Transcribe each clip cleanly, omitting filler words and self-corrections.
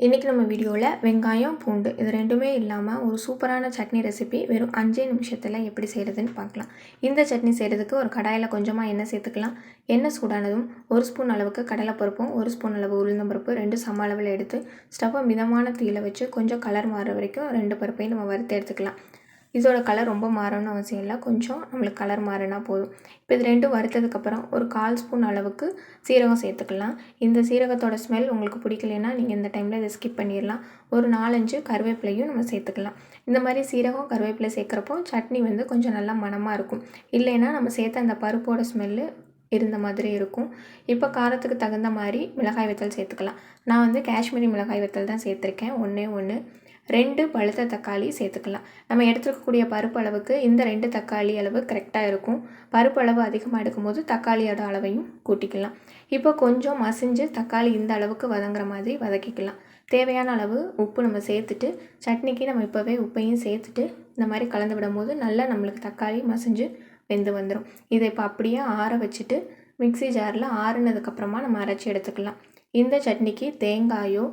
இன்றைக்கி நம்ம வீடியோவில் வெங்காயம் பூண்டு இது ரெண்டுமே இல்லாமல் ஒரு சூப்பரான சட்னி ரெசிபி வெறும் 5 நிமிஷத்தில் எப்படி செய்கிறதுன்னு பார்க்கலாம். இந்த சட்னி செய்கிறதுக்கு ஒரு கடாயில் கொஞ்சமாக எண்ணெய் சேர்த்துக்கலாம். எண்ணெய் சூடானதும் 1 ஸ்பூன் அளவுக்கு கடலைப்பருப்பும் 1 ஸ்பூன் அளவு உளுந்தம்பருப்பு 2 சம அளவில் எடுத்து ஸ்டவ்வை மிதமான தீயில் வச்சு கொஞ்சம் கலர் மாற வரைக்கும் 2 பருப்பையும் நம்ம வறுத்து எடுத்துக்கலாம். இதோட கலர் ரொம்ப மாறணும்னு அவசியம் இல்லை, கொஞ்சம் நம்மளுக்கு கலர் மாறினா போதும். இப்போ இது ரெண்டும் வறுத்ததுக்கப்புறம் ஒரு 1/4 ஸ்பூன் அளவுக்கு சீரகம் சேர்த்துக்கலாம். இந்த சீரகத்தோட ஸ்மெல் உங்களுக்கு பிடிக்கலைன்னா நீங்கள் இந்த டைமில் இதை ஸ்கிப் பண்ணிடலாம். ஒரு 4-5 கருவேப்பிலையும் நம்ம சேர்த்துக்கலாம். இந்த மாதிரி சீரகம் கருவேப்பிலை சேர்க்குறப்போ சட்னி கொஞ்சம் நல்லா மணமாக இருக்கும். இல்லைன்னா நம்ம சேர்த்த அந்த பருப்போட ஸ்மெல்லு இருந்த மாதிரி இருக்கும். இப்போ காரத்துக்கு தகுந்த மாதிரி மிளகாய் வத்தல் சேர்த்துக்கலாம். நான் காஷ்மீரி மிளகாய் வத்தல் தான் சேர்த்துருக்கேன். 1 2 பழுத்த தக்காளி சேர்த்துக்கலாம். நம்ம எடுத்துக்கக்கூடிய பருப்பு அளவுக்கு இந்த 2 தக்காளி அளவு கரெக்டாக இருக்கும். பருப்பு அளவு அதிகமாக எடுக்கும்போது தக்காளியோட அளவையும் கூட்டிக்கலாம். இப்போ கொஞ்சம் மசிஞ்சு தக்காளி இந்த அளவுக்கு வதங்குற மாதிரி வதக்கிக்கலாம். தேவையான அளவு உப்பு நம்ம சேர்த்துட்டு சட்னிக்கு நம்ம இப்போவே உப்பையும் சேர்த்துட்டு இந்த மாதிரி கலந்து விடும்போது நல்லா நம்மளுக்கு தக்காளி மசிஞ்சு வெந்து வந்துடும். இதை இப்போ அப்படியே ஆற வச்சுட்டு மிக்ஸி ஜாரில் ஆறுனதுக்கப்புறமா நம்ம அரைச்சி எடுத்துக்கலாம். இந்த சட்னிக்கு தேங்காயோ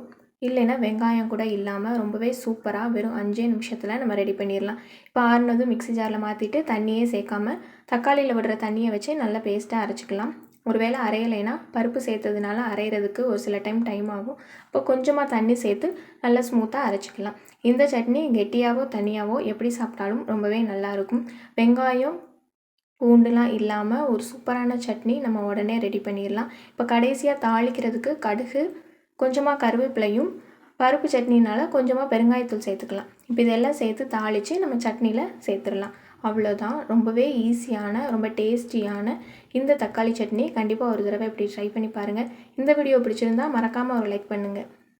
இல்லைன்னா வெங்காயம் கூட இல்லாமல் ரொம்பவே சூப்பராக வெறும் 5 நிமிஷத்தில் நம்ம ரெடி பண்ணிடலாம். இப்போ ஆறுனதும் மிக்ஸி ஜாரில் மாற்றிட்டு தண்ணியே சேர்க்காமல் தக்காளியில் விடுற தண்ணியை வச்சு நல்லா பேஸ்ட்டாக அரைச்சிக்கலாம். ஒருவேளை அரையலைன்னா பருப்பு சேர்த்ததுனால அரைகிறதுக்கு ஒரு சில டைம் ஆகும். இப்போ கொஞ்சமாக தண்ணி சேர்த்து நல்லா ஸ்மூத்தாக அரைச்சிக்கலாம். இந்த சட்னி கெட்டியாவோ தனியாவோ எப்படி சாப்பிட்டாலும் ரொம்பவே நல்லாயிருக்கும். வெங்காயம் பூண்டுலாம் இல்லாமல் ஒரு சூப்பரான சட்னி நம்ம உடனே ரெடி பண்ணிடலாம். இப்போ கடைசியாக தாளிக்கிறதுக்கு கடுகு கொஞ்சமாக கருவேப்பிலையும் பருப்பு சட்னினால் கொஞ்சமாக பெருங்காயத்தூள் சேர்த்துக்கலாம். இப்போ இதெல்லாம் சேர்த்து தாளித்து நம்ம சட்னியில் சேர்த்துடலாம். அவ்வளோதான். ரொம்பவே ஈஸியான ரொம்ப டேஸ்டியான இந்த தக்காளி சட்னி கண்டிப்பாக ஒரு தடவை இப்படி ட்ரை பண்ணி பாருங்கள். இந்த வீடியோ பிடிச்சிருந்தா மறக்காமல் ஒரு லைக் பண்ணுங்கள்.